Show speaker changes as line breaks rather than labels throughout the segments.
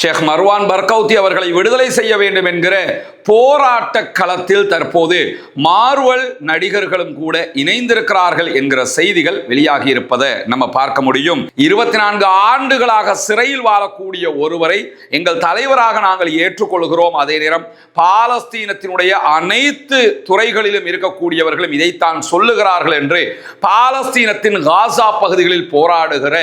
ஷேக் மர்வான் பர்கௌத்தி அவர்களை விடுதலை செய்ய வேண்டும் என்கிற போராட்ட களத்தில் தற்போது மார்வல் நடிகர்களும் கூட இணைந்திருக்கிறார்கள் என்கிற செய்திகள் வெளியாகி இருப்பதை நம்ம பார்க்க முடியும். 24 ஆண்டுகளாக சிறையில் வாழக்கூடிய ஒருவரை எங்கள் தலைவராக நாங்கள் ஏற்றுக்கொள்கிறோம். அதே நேரம் பாலஸ்தீனத்தினுடைய அனைத்து துறைகளிலும் இருக்கக்கூடியவர்களும் இதைத்தான் சொல்லுகிறார்கள் என்று பாலஸ்தீனத்தின் காசா பகுதிகளில் போராடுகிற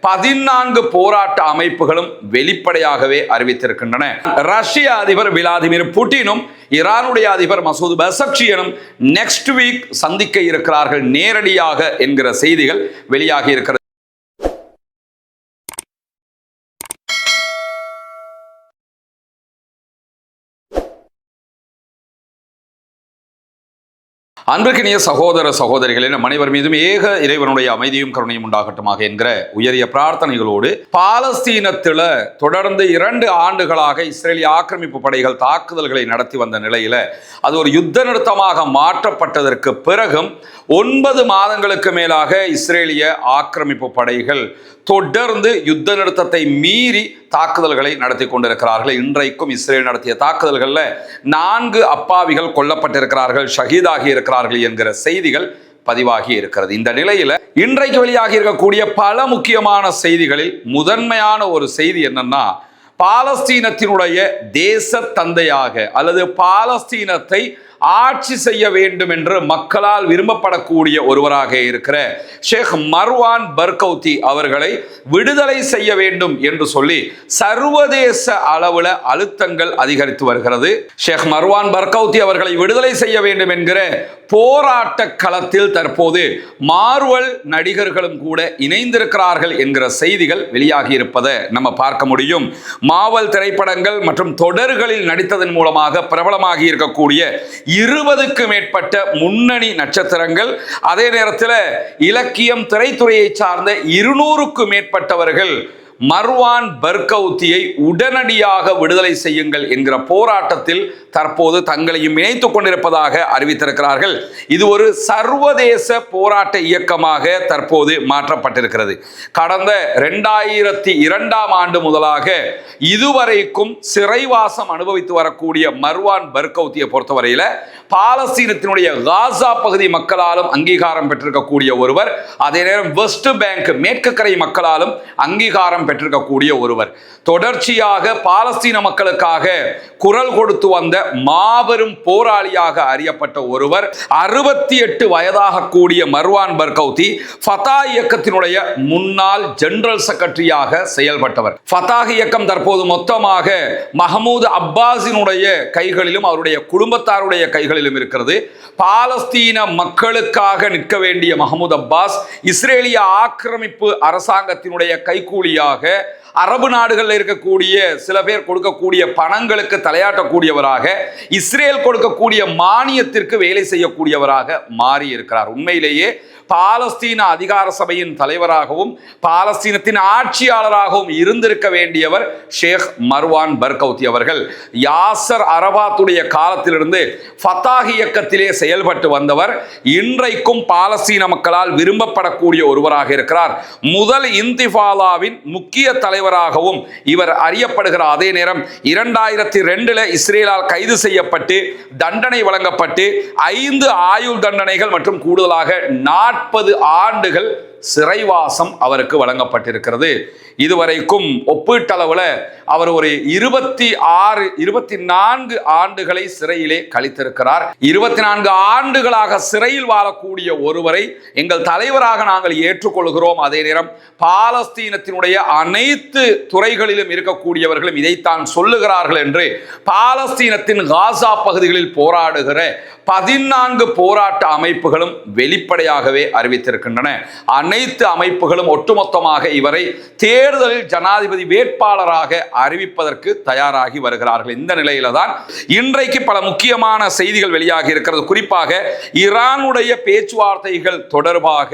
14 போராட்ட அமைப்புகளும் வெளிப்படையாகவே அறிவித்திருக்கின்றன. ரஷ்ய அதிபர் விளாடிமிர் புட்டினும் ஈரானுடைய அதிபர் மசூத் பெசக்ஷியனும் நெக்ஸ்ட் வீக் சந்திக்க இருக்கிறார்கள் நேரடியாக என்கிற செய்திகள் வெளியாகி இருக்கிறது. அன்பிற்கினிய சகோதர சகோதரிகளே, நம் அனைவர் மீதும் ஏக இறைவனுடைய அமைதியும் கருணையும் உண்டாகட்டுமாக என்கிற உயரிய பிரார்த்தனைகளோடு, பாலஸ்தீனத்தில் தொடர்ந்து 2 ஆண்டுகளாக இஸ்ரேலிய ஆக்கிரமிப்பு படைகள் தாக்குதல்களை நடத்தி வந்த நிலையில அது ஒரு யுத்த நிறுத்தமாக மாற்றப்பட்டதற்கு பிறகும் 9 மாதங்களுக்கு மேலாக இஸ்ரேலிய ஆக்கிரமிப்பு படைகள் தொடர்ந்து யுத்த நிறுத்தத்தை மீறி தாக்குதல்களை நடத்தி கொண்டிருக்கிறார்கள். இன்றைக்கும் இஸ்ரேல் நடத்திய தாக்குதல்களில் 4 அப்பாவிகள் கொல்லப்பட்டிருக்கிறார்கள், ஷஹீதாகி இருக்கிறார்கள் என்கிற செய்திகள் பதிவாகி இருக்கிறது. இந்த நிலையில இன்றைக்கு வெளியாகி இருக்கக்கூடிய பல முக்கியமான செய்திகளில் முதன்மையான ஒரு செய்தி என்னன்னா, பாலஸ்தீனத்தினுடைய தேச தந்தையாக அல்லது பாலஸ்தீனத்தை ஆட்சி செய்ய வேண்டும் என்று மக்களால் விரும்பப்படக்கூடிய ஒருவராக இருக்கிற ஷேக் மர்வான் பர்கௌத்தி அவர்களை விடுதலை செய்ய வேண்டும் என்று சொல்லி சர்வதேச அளவில் அழுத்தங்கள் அதிகரித்து வருகிறது. ஷேக் மர்வான் பர்கௌத்தி அவர்களை விடுதலை செய்ய வேண்டும் என்கிற போராட்ட களத்தில் தற்போது மார்வல் நடிகர்களும் கூட இணைந்திருக்கிறார்கள் என்கிற செய்திகள் வெளியாகி இருப்பதை நம்ம பார்க்க முடியும். மார்வல் திரைப்படங்கள் மற்றும் தொடர்களில் நடித்ததன் மூலமாக பிரபலமாகி இருக்கக்கூடிய 20க்கு மேற்பட்ட முன்னணி நட்சத்திரங்கள், அதே நேரத்தில் இலக்கியம் திரைத்துறையை சார்ந்த 200க்கு மேற்பட்டவர்கள் மர்வான் பர்கௌத்தியை உடனடியாக விடுதலை செய்யுங்கள் என்கிற போராட்டத்தில் தற்போது தங்களையும் இணைத்துக் கொண்டிருப்பதாக அறிவித்திருக்கிறார்கள். இது ஒரு சர்வதேச போராட்ட இயக்கமாக தற்போது மாற்றப்பட்டிருக்கிறது. கடந்த 2002ஆம் ஆண்டு முதலாக இதுவரைக்கும் சிறைவாசம் அனுபவித்து வரக்கூடிய மர்வான் பர்கௌத்தியை பொறுத்தவரையில பாலஸ்தீனத்தினுடைய காசா பகுதி மக்களாலும் அங்கீகாரம் பெற்றிருக்கக்கூடிய ஒருவர், அதே நேரம் வெஸ்ட் பேங்க் மேற்கு கரை மக்களாலும் அங்கீகாரம் பெற்றிருக்கக்கூடிய ஒருவர், தொடர்ச்சியாக பாலஸ்தீன மக்களுக்காக குரல் கொடுத்து வந்த மாபெரும் போராளியாக அறியப்பட்ட ஒருவர், 68 வயதாக கூடிய மர்வான் பர்கௌத்தி ஃபதா இயக்கத்தினுடைய முன்னாள் ஜெனரல் செக்ரட்டரியாக செயல்பட்டவர். ஃபதா இயக்கம் தற்போது மொத்தமாக மஹமூத் அப்பாஸினுடைய கைகளிலும் அவருடைய குடும்பத்தாருடைய கைகளிலும் இருக்கிறது. பாலஸ்தீன மக்களுக்காக நிற்க வேண்டிய மஹமூத் அப்பாஸ் இஸ்ரேலிய ஆக்கிரமிப்பு அரசாங்கத்தினுடைய கைக்கூலியாக அரபு நாடுகளில் இருக்கக்கூடிய சில பேர் கொடுக்கக்கூடிய பணங்களுக்கு தலையாட்டக்கூடியவராக, இஸ்ரேல் கொடுக்கக்கூடிய மானியத்திற்கு வேலை செய்யக்கூடியவராக மாறி இருக்கிறார். உண்மையிலேயே பாலஸ்தீன அதிகார சபையின் தலைவராகவும் பாலஸ்தீனத்தின் ஆட்சியாளராகவும் இருந்திருக்க வேண்டியவர் ஷேக் மர்வான் பர்கௌத்தி அவர்கள். யாசர் அரபாத்துடைய காலத்திலிருந்து ஃபதா இயக்கத்திலே செயல்பட்டு வந்தவர். இன்றைக்கும் பாலஸ்தீன மக்களால் விரும்பப்படக்கூடிய ஒருவராக இருக்கிறார். முதல் இன்திஃபாதாவின் முக்கிய தலைவராகவும் இவர் அறியப்படுகிறார். அதே நேரம் 2002 இஸ்ரேலால் கைது செய்யப்பட்டு தண்டனை வழங்கப்பட்டு 5 ஆயுள் தண்டனைகள் மற்றும் கூடுதலாக 40 ஆண்டுகள் சிறைவாசம் அவருக்கு வழங்கப்பட்டிருக்கிறது. இதுவரைக்கும் ஒப்பீட்டளவில் அவர் ஒரு 24 ஆண்டுகளை சிறையிலே கழித்திருக்கிறார். 24 ஆண்டுகளாக சிறையில் வாழக்கூடிய ஒருவரை எங்கள் தலைவராக நாங்கள் ஏற்றுக்கொள்கிறோம். அதே நேரம் பாலஸ்தீனத்தினுடைய அனைத்து துறைகளிலும் இருக்கக்கூடியவர்களும் இதைத்தான் சொல்லுகிறார்கள் என்று பாலஸ்தீனத்தின் காசா பகுதிகளில் போராடுகிற 14 போராட்ட அமைப்புகளும் வெளிப்படையாகவே அறிவித்திருக்கின்றன. அனைத்து அமைப்புகளும் ஒட்டுமொத்தமாக இவரை தேர்தலில் ஜனாதிபதி வேட்பாளராக அறிவிப்பதற்கு தயாராகி வருகிறார்கள். இந்த நிலையில தான் இன்றைக்கு பல முக்கியமான செய்திகள் வெளியாகி இருக்கிறது. குறிப்பாக ஈரானுடைய பேச்சுவார்த்தைகள் தொடர்பாக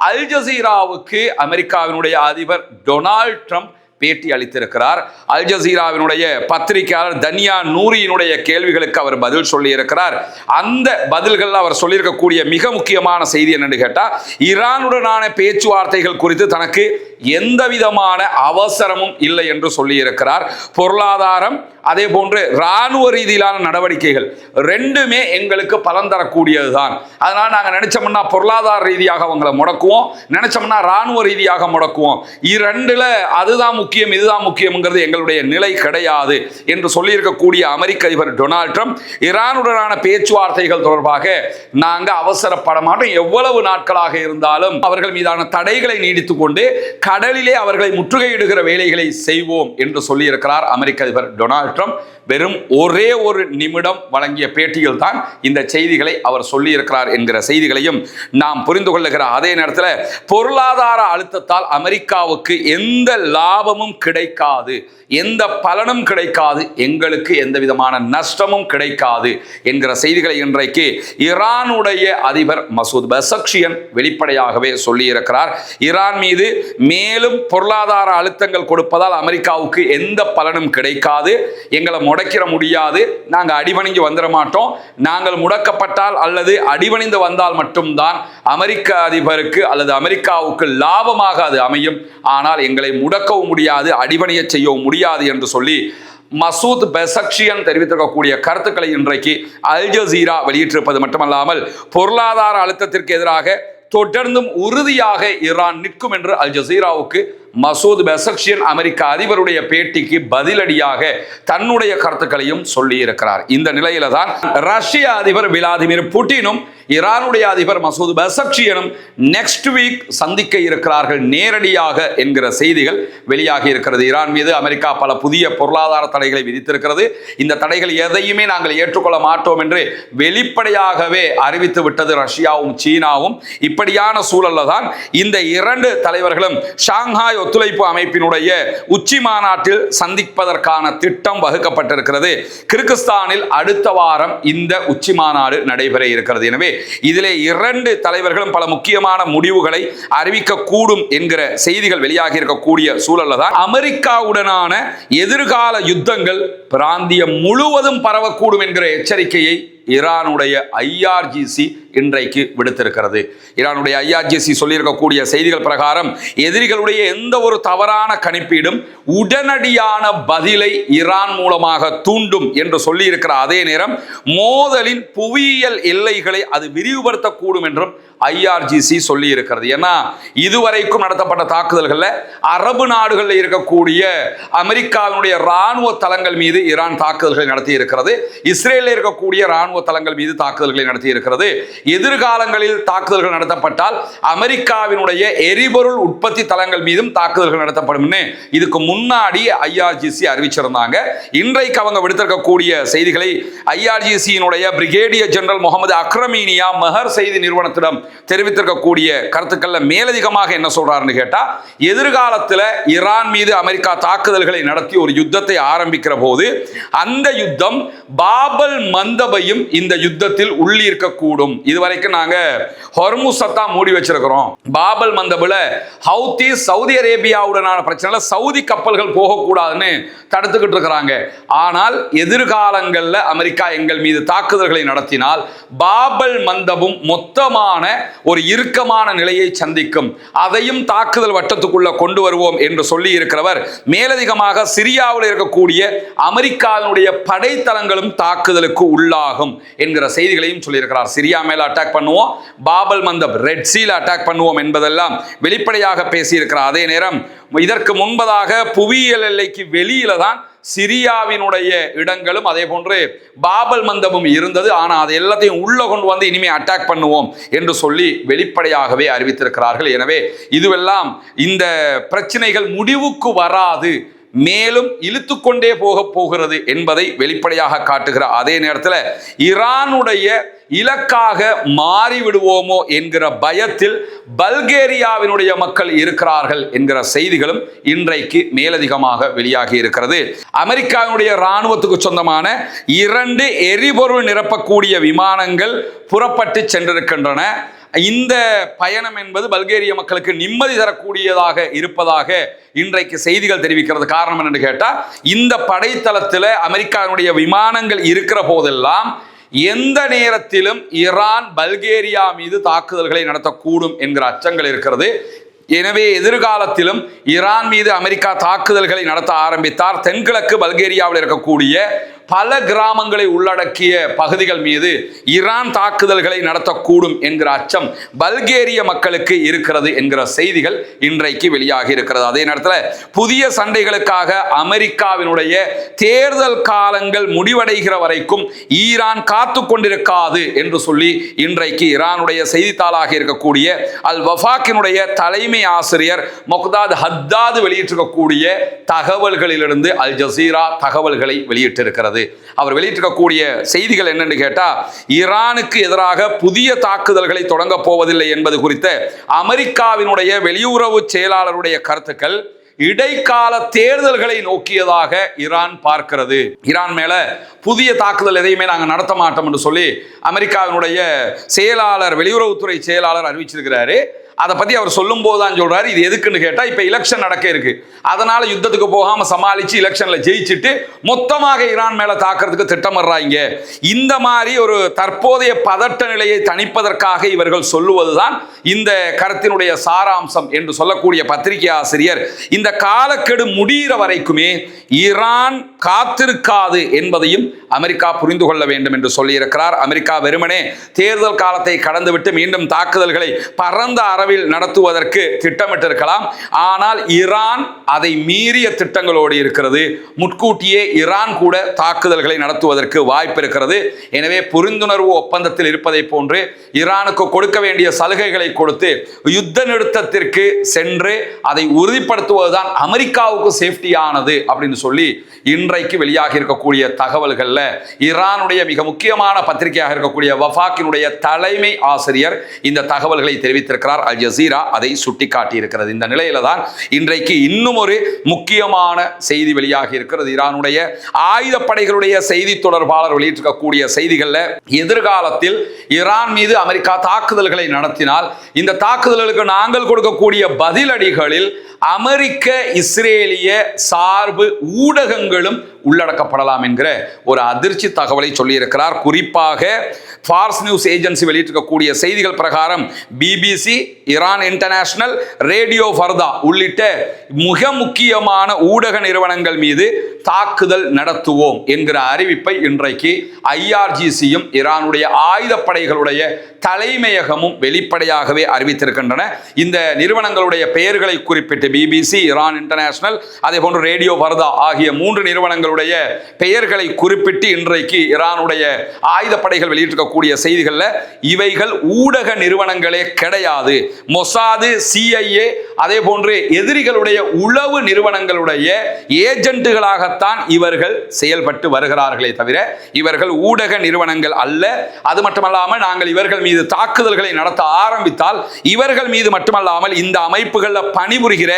அல் ஜசீராவுக்கு அமெரிக்காவினுடைய அதிபர் டொனால்ட் ட்ரம்ப் பேட்டி அளித்திருக்கிறார். அல் ஜசீராவினுடைய பத்திரிகையாளர் தனியா நூரியினுடைய கேள்விகளுக்கு அவர் பதில் சொல்லி இருக்கிறார். அந்த பதில்கள் அவர் சொல்லியிருக்கக்கூடிய மிக முக்கியமான செய்தி என்னன்னு கேட்டா, ஈரானுடனான பேச்சுவார்த்தைகள் குறித்து தனக்கு எந்த விதமான அவசரமும் இல்லை என்று சொல்லி இருக்கிறார். பொருளாதாரம் அதே போன்று இராணுவ ரீதியிலான நடவடிக்கைகள் ரெண்டுமே எங்களுக்கு பலன் தரக்கூடியதுதான். அதனால நாங்கள் நினைச்சோம்னா பொருளாதார ரீதியாக அவங்களை முடக்குவோம், நினைச்சோம்னா இராணுவ ரீதியாக முடக்குவோம். இரண்டுல அதுதான் முக்கியம் இதுதான் முக்கியம்ங்கிறது எங்களுடைய நிலை கிடையாது என்று சொல்லியிருக்கக்கூடிய அமெரிக்க அதிபர் டொனால்ட் ட்ரம்ப் ஈரானுடனான பேச்சுவார்த்தைகள் தொடர்பாக நாங்கள் அவசரப்பட மாட்டோம், எவ்வளவு நாட்களாக இருந்தாலும் அவர்கள் மீதான தடைகளை நீடித்துக் கொண்டு கடலிலே அவர்களை முற்றுகையிடுகிற வேலைகளை செய்வோம் என்று சொல்லியிருக்கிறார் அமெரிக்க அதிபர் டொனால்ட் ட்ரம்ப். வெறும் ஒரே ஒரு நிமிடம் வழங்கிய பேட்டியில் தான் இந்த செய்திகளை அவர் சொல்லி இருக்கிறார் என்கிற செய்திகளையும் நாம் புரிந்து கொள்ளுகிற அதே நேரத்தில் பொருளாதார அழுத்தத்தால் அமெரிக்காவுக்கு எந்த லாபமும் கிடைக்காது, எந்த பலனும் கிடைக்காது, எங்களுக்கு எந்த விதமான நஷ்டமும் கிடைக்காது என்கிற செய்திகளை இன்றைக்கு ஈரானுடைய அதிபர் மசூத் பெசக்ஷியன் வெளிப்படையாகவே சொல்லி இருக்கிறார். ஈரான் மீது மேலும் பொருளாதார அழுத்தங்கள் கொடுப்பதால் அமெரிக்காவுக்கு எந்த பலனும் கிடைக்காது, எங்களை முடக்கிற முடியாது, நாங்கள் அடிபணிஞ்சு வந்துட மாட்டோம், நாங்கள் முடக்கப்பட்டால் அல்லது அடிபணிந்து வந்தால் மட்டும்தான் அமெரிக்க அதிபருக்கு அல்லது அமெரிக்காவுக்கு லாபமாக அது அமையும், ஆனால் எங்களை முடக்கவும் முடியாது, அடிபணிய செய்யவும் முடியாது என்று சொல்லி மசூத் பெசக்ஷியன் தெரிவித்திருக்கக்கூடிய கருத்துக்களை இன்றைக்கு அல் ஜசீரா வெளியிட்டிருப்பது மட்டுமல்லாமல் பொருளாதார அழுத்தத்திற்கு எதிராக தொடர்ந்தும் உறுதியாக ஈரான் நிற்கும் என்று அல் ஜசீராவுக்கு மசூத் பெசக்ஷியன் அமெரிக்க அதிபருடைய பேட்டிக்கு பதிலடியாக தன்னுடைய கருத்துக்களையும் சொல்லி இருக்கிறார். இந்த நிலையில தான் ரஷ்ய அதிபர் விளாடிமிர் புட்டினும் ஈரானுடைய அதிபர் மசூத் பெசக்ஷியனும் நெக்ஸ்ட் வீக் சந்திக்க இருக்கிறார்கள் நேரடியாக என்கிற செய்திகள் வெளியாகி இருக்கிறது. ஈரான் மீது அமெரிக்கா பல புதிய பொருளாதார தடைகளை விதித்திருக்கிறது. இந்த தடைகள் எதையுமே நாங்கள் ஏற்றுக்கொள்ள மாட்டோம் என்று வெளிப்படையாகவே அறிவித்து விட்டது ரஷ்யாவும் சீனாவும். இப்படியான சூழல்ல தான் இந்த இரண்டு தலைவர்களும் ஷாங்காய் ஒத்துழைப்பு அமைப்பினுடைய உச்சி மாநாட்டில் சந்திப்பதற்கான திட்டம் வகுக்கப்பட்டிருக்கிறது. கிர்கிஸ்தானில் அடுத்த வாரம் இந்த உச்சி மாநாடு நடைபெற இருக்கிறது. எனவே இதிலே இரண்டு தலைவர்களும் பல முக்கியமான முடிவுகளை அறிவிக்க கூடும் என்கிற செய்திகள் வெளியாகி இருக்கக்கூடிய சூழல்ல தான் அமெரிக்காவுடனான எதிர்கால யுத்தங்கள் பிராந்தியம் முழுவதும் பரவக்கூடும் என்கிற எச்சரிக்கையை ஈரானுடைய IRGC இன்றைக்கு விடுத்திருக்கிறது. ஈரானுடைய IRGC சொல்லியிருக்கக்கூடிய செய்திகள் பிரகாரம் எதிரிகளுடைய எந்த ஒரு தவறான கணிப்பீடும் உடனடியான பதிலை ஈரான் மூலமாக தூண்டும் என்று சொல்லியிருக்கிற அதே நேரம் மோதலின் புவியியல் எல்லைகளை அது விரிவுபடுத்தக்கூடும் என்றும் IRGC சொல்லி இருக்கிறது. ஏன்னா இதுவரைக்கும் நடத்தப்பட்ட தாக்குதல்கள்ல அரபு நாடுகளில் இருக்கக்கூடிய அமெரிக்காவினுடைய ராணுவ தளங்கள் மீது ஈரான் தாக்குதல்களை நடத்தி இருக்கிறது. இஸ்ரேலில் இருக்கக்கூடிய ராணுவ தளங்கள் மீது தாக்குதல்களை நடத்தி இருக்கிறது. எதிர்காலங்களில் தாக்குதல்கள் நடத்தப்பட்டால் அமெரிக்காவினுடைய எரிபொருள் உற்பத்தி தளங்கள் மீதும் தாக்குதல்கள் நடத்தப்படும். இதுக்கு முன்னாடி IRGC அறிவிச்சிருந்தாங்க. இன்றைக்கு அவங்க விடுத்திருக்கக்கூடிய செய்திகளை IRGC-னுடைய பிரிகேடியர் ஜெனரல் முகமது அக்ரமீனியா மெஹர் செய்தி நிறுவனத்திடம் தெரிவித்திருக்கக்கூடிய கருத்துக்கள்ல மேலதிகமாக என்ன சொல்றாருன்னு கேட்டா, எதிர்காலத்தில் ஈரான் மீது அமெரிக்கா தாக்குதல்களை நடத்தி ஒரு யுத்தத்தை ஆரம்பிக்கிற போது அந்த யுத்தம் பாபல் மந்தபையும் இந்த யுத்தத்தில் உள்ளிருக்கக்கூடும். இதுவரைக்கும் நாங்க ஹொர்முஸை மூடி வச்சிருக்கிறோம். பாபல் மந்தபுல ஹவுத்தி சவுதி அரேபியாவுடனான பிரச்சனை சவுதி கப்பல்கள் போகக்கூடாதுன்னு தடுத்துக்கிட்டு இருக்கிறாங்க. ஆனால் எதிர்காலங்களில் அமெரிக்கா எங்கள் மீது தாக்குதல்களை நடத்தினால் பாபல் மந்தபும் மொத்தமான ஒரு இறுக்கமான நிலையை சந்திக்கும், அதையும் தாக்குதல் வட்டத்துக்குள்ள கொண்டு வருவோம் என்று சொல்லி இருக்கிறவர் மேலதிகமாக சிரியாவில் இருக்கக்கூடிய அமெரிக்காவினுடைய படைத்தளங்களும் தாக்குதலுக்கு உள்ளாகும் என்கிற செய்திகளையும் சொல்லியிருக்கிறார். சிரியா மேல அட்டாக் பண்ணுவோம், பாபல் மந்தப் ரெட் சீல அட்டாக் பண்ணுவோம் என்பதெல்லாம் வெளிப்படையாக பேசியிருக்கிறார். அதே நேரம் இதற்கு முன்பதாக புவியியல் எல்லைக்கு வெளியில தான் சிரியாவினுடைய இடங்களும் அதே போன்று பாபல் மந்தபும் இருந்தது. ஆனால் அதை எல்லாத்தையும் உள்ள கொண்டு வந்து இனிமே அட்டாக் பண்ணுவோம் என்று சொல்லி வெளிப்படையாகவே அறிவித்திருக்கிறார்கள். எனவே இதுவெல்லாம் இந்த பிரச்சனைகள் முடிவுக்கு வராது, மேலும் இழுத்துக்கொண்டே போகிறது என்பதை வெளிப்படையாக காட்டுகிற அதே நேரத்தில் ஈரானுடைய இலக்காக மாறிவிடுவோமோ என்கிற பயத்தில் பல்கேரியாவினுடைய மக்கள் இருக்கிறார்கள் என்கிற செய்திகளும் இன்றைக்கு மேலதிகமாக வெளியாகி இருக்கிறது. அமெரிக்காவினுடைய இராணுவத்துக்கு சொந்தமான 2 எரிபொருள் நிரப்பக்கூடிய விமானங்கள் புறப்பட்டு சென்றிருக்கின்றன. இந்த பயணம் என்பது பல்கேரிய மக்களுக்கு நிம்மதி தரக்கூடியதாக இருப்பதாக இன்றைக்கு செய்திகள் தெரிவிக்கிறது. காரணம் என்னன்னு கேட்டா, இந்த படைத்தளத்தில் அமெரிக்காவுடைய விமானங்கள் இருக்கிற போதெல்லாம் எந்த நேரத்திலும் ஈரான் பல்கேரியா மீது தாக்குதல்களை நடத்தக்கூடும் என்கிற அச்சங்கள் இருக்கிறது. எனவே எதிர்காலத்திலும் ஈரான் மீது அமெரிக்கா தாக்குதல்களை நடத்த ஆரம்பித்தார், தென்கிழக்கு பல்கேரியாவில் இருக்கக்கூடிய பல கிராமங்களை உள்ளடக்கிய பகுதிகள் மீது ஈரான் தாக்குதல்களை நடத்தக்கூடும் என்கிற அச்சம் பல்கேரிய மக்களுக்கு இருக்கிறது என்கிற செய்திகள் இன்றைக்கு வெளியாகி இருக்கிறது. அதே நேரத்தில் புதிய சண்டைகளுக்காக அமெரிக்காவினுடைய தேர்தல் காலங்கள் முடிவடைகிற வரைக்கும் ஈரான் காத்து கொண்டிருக்காது என்று சொல்லி இன்றைக்கு ஈரானுடைய செய்தித்தாளாக இருக்கக்கூடிய அல் வஃபாக்கினுடைய தலைமை ஆசிரியர் மொக்தாத் ஹத்தாது வெளியிட்டிருக்கக்கூடிய தகவல்களிலிருந்து அல் ஜசீரா தகவல்களை வெளியிட்டிருக்கிறது. அவர் வெளியிட்டிருக்கக்கூடிய செய்திகள் என்னன்னு கேட்டா, ஈரானுக்கு எதிராக புதிய தாக்குதல்களை தொடங்க போவதில்லை என்பது குறித்த அமெரிக்காவினுடைய வெளியுறவு செயலாளருடைய கருத்துக்கள் இடைக்கால தேர்தல்களை நோக்கியதாக ஈரான் பார்க்கிறது. ஈரான் மேல புதிய தாக்குதல் எதையுமே நாங்கள் நடத்த மாட்டோம் என்று சொல்லி அமெரிக்காவினுடைய செயலாளர், வெளியுறவுத்துறை செயலாளர் அறிவிச்சிருக்கிறாரு. அதை பத்தி அவர் சொல்லும் போதுதான் சொல்றாரு, இது எதுக்குன்னு கேட்டா, இப்ப எலெக்ஷன் நடக்க இருக்கு, அதனால யுத்தத்துக்கு போகாம சமாளிச்சு எலெக்ஷன்ல ஜெயிச்சுட்டு மொத்தமாக ஈரான் மேல தாக்குறதுக்கு திட்டமிடுறாங்க. இந்த மாதிரி ஒரு தற்போதைய பதட்ட நிலையை தணிப்பதற்காக இவர்கள் சொல்லுவதுதான் இந்த கருத்தினுடைய சாராம்சம் என்று சொல்லக்கூடிய பத்திரிகை ஆசிரியர், இந்த காலக்கெடு முடிகிற வரைக்குமே ஈரான் காத்திருக்காது என்பதையும் அமெரிக்கா புரிந்து கொள்ள வேண்டும் என்று சொல்லியிருக்கிறார். அமெரிக்கா வெறுமனே தேர்தல் காலத்தை கடந்துவிட்டு மீண்டும் தாக்குதல்களை பரந்த அளவில் நடத்துவதற்கு திட்டமிட்டிருக்கலாம். ஆனால் ஈரான் அதை மீறிய திட்டங்களோடு இருக்கிறது. முன்கூட்டியே ஈரான் கூட தாக்குதல்களை நடத்துவதற்கு வாய்ப்பு இருக்கிறது. எனவே புரிந்துணர்வு ஒப்பந்தத்தில் இருப்பதை போன்று ஈரானுக்கு கொடுக்க வேண்டிய சலுகைகளை கொடுத்து யுத்த நிறுத்தத்திற்கு சென்று அதை உறுதிப்படுத்துவதுதான் அமெரிக்காவுக்கு சேஃப்டியானது அப்படின்னு சொல்லி இன்றைக்கு வெளியாகி இருக்கக்கூடிய தகவல்கள்ல ஈரானுடைய மிக முக்கியமான பத்திரிகையாக இருக்கக்கூடிய வஃபாக்கினுடைய தலைமை ஆசிரியர் இந்த தகவல்களை தெரிவித்திருக்கிறார். அல் ஜசீரா அதை சுட்டிக்காட்டி இருக்கிறது. இந்த நிலையில தான் இன்றைக்கு இன்னும் ஒரு முக்கியமான செய்தி வெளியாகி இருக்கிறது. ஈரானுடைய ஆயுதப்படைகளுடைய செய்தி தொடர்பாளர் வெளியிட்டிருக்கக்கூடிய செய்திகள்ல, எதிர்காலத்தில் ஈரான் மீது அமெரிக்கா தாக்குதல்களை நடத்தினால் இந்த தாக்குதல்களுக்கு நாங்கள் கொடுக்கக்கூடிய பதிலடிகளில் அமெரிக்க இஸ்ரேலிய சார்பு ஊடகங்களும் உள்ளடக்கப்படலாம் என்கிற ஒரு அதிர்ச்சி தகவலை சொல்லியிருக்கிறார். குறிப்பாக ஃபார்ஸ் நியூஸ் ஏஜென்சி வெளியிட்டிருக்கக்கூடிய செய்திகள் பிரகாரம் பிபிசி, ஈரான் இன்டர்நேஷனல், ரேடியோ ஃபர்தா உள்ளிட்ட மிக முக்கியமான ஊடக நிறுவனங்கள் மீது தாக்குதல் நடத்துவோம் என்கிற அறிவிப்பை இன்றைக்கு ஐஆர்ஜிசியும் ஈரானுடைய ஆயுதப்படைகளுடைய தலைமையகமும் வெளிப்படையாகவே அறிவித்திருக்கின்றன. இந்த நிறுவனங்களுடைய பெயர்களை குறிப்பிட்டு பிபிசி, ஈரான் இன்டர்நேஷனல், அதே போன்று ரேடியோ ஃபர்தா ஆகிய 3 நிறுவனங்களுடைய பெயர்களை குறிப்பிட்டு இன்றைக்கு ஈரானுடைய ஆயுதப்படைகள் வெளியிட்டிருக்கக்கூடிய செய்திகள்ல இவைகள் ஊடக நிறுவனங்களே கிடையாது. மொசாது, சிஐஏ, அதே போன்று எதிரிகளுடைய உளவு நிறுவனங்களுடைய ஏஜென்ட்டுகளாகத்தான் இவர்கள் செயல்பட்டு வருகிறார்களே தவிர இவர்கள் ஊடக நிறுவனங்கள் அல்ல. அது மட்டுமல்லாமல் நாங்கள் இவர்கள் மீது தாக்குதல்களை நடத்த ஆரம்பித்தால் இவர்கள் மீது மட்டுமல்லாமல் இந்த அமைப்புகளில் பணிபுரிகிற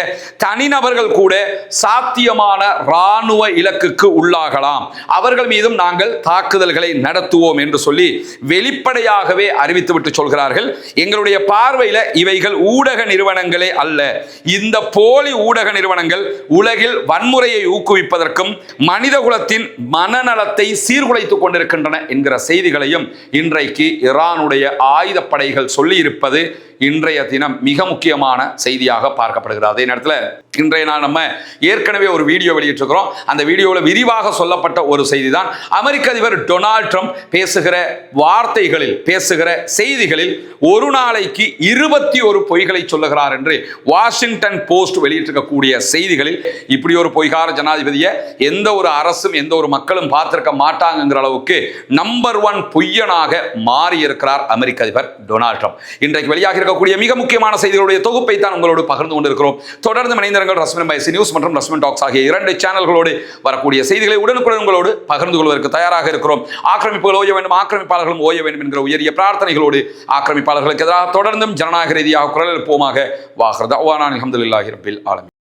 தனிநபர்கள் கூட சாத்தியமான இராணுவ இலக்குக்கு உள்ளாகலாம், அவர்கள் மீதும் நாங்கள் தாக்குதல்களை நடத்துவோம் என்று சொல்லி வெளிப்படையாகவே அறிவித்துவிட்டு சொல்கிறார்கள். எங்களுடைய பார்வையில் இவைகள் ஊடக நிறுவனங்களே அல்ல. இந்த போலி ஊடக நிறுவனங்கள் உலகில் வன்முறையை ஊக்குவிப்பதற்கும் மனிதகுலத்தின் மனநலத்தை சீர்குலைத்துக் கொண்டிருக்கின்றன என்கிற செய்திகளையும் இன்றைக்கு ஈரானுடைய ஆயுதப்படைகள் சொல்லி இருப்பது இன்றைய தினம் மிக முக்கியமான செய்தியாக பார்க்கப்படுகிறது. அதே நேரத்தில் இன்றைய நாள் நம்ம ஏற்கனவே ஒரு வீடியோ வெளியிட்டிருக்கிறோம். அந்த வீடியோவில் விரிவாக சொல்லப்பட்ட ஒரு செய்தி தான் அமெரிக்க அதிபர் டொனால்ட் ட்ரம்ப் பேசுகிற வார்த்தைகளில், பேசுகிற செய்திகளில் ஒரு நாளைக்கு 21 பொய்களை சொல்லுகிறார் என்று வாஷிங்டன் போஸ்ட் வெளியிட்டிருக்கக்கூடிய செய்திகளில் இப்படி ஒரு பொய்கார ஜனாதிபதியை எந்த ஒரு அரசும் எந்த ஒரு மக்களும் பார்த்திருக்க மாட்டாங்கிற அளவுக்கு நம்பர் 1 பொய்யனாக மாறி இருக்கிறார் அமெரிக்க அதிபர் டொனால்ட் ட்ரம்ப். இன்றைக்கு வெளியாக இருக்கக்கூடிய மிக முக்கியமான செய்திகளுடைய தொகுப்பை தான் உங்களோடு பகிர்ந்து கொண்டிருக்கிறோம். தொடர்ந்து இணைந்திருங்கள். ரஸ்மின் பை நியூஸ் மற்றும் ரஸ்மின் டாக்ஸ் ஆகிய 2 சேனல்களோடு வரக்கூடிய செய்திகளை உடனுக்குடன் உங்களோடு பகிர்ந்து கொள்வதற்கு தயாராக இருக்கிறோம். ஆக்கிரமிப்புகள் ஓய வேண்டும், ஆக்கிரமிப்பாளர்களும் ஓய வேண்டும் என்கிற உயரிய பிரார்த்தனைகளோடு ஆக்கிரமிப்பாளர்களுக்கு எதிராக தொடர்ந்தும் ஜனநாயக ரீதியாக குரல் எழுப்புவோமாக. வாஹ்ரதா அல்ஹம்துலில்லாஹி ரப்பில் ஆலமீன்.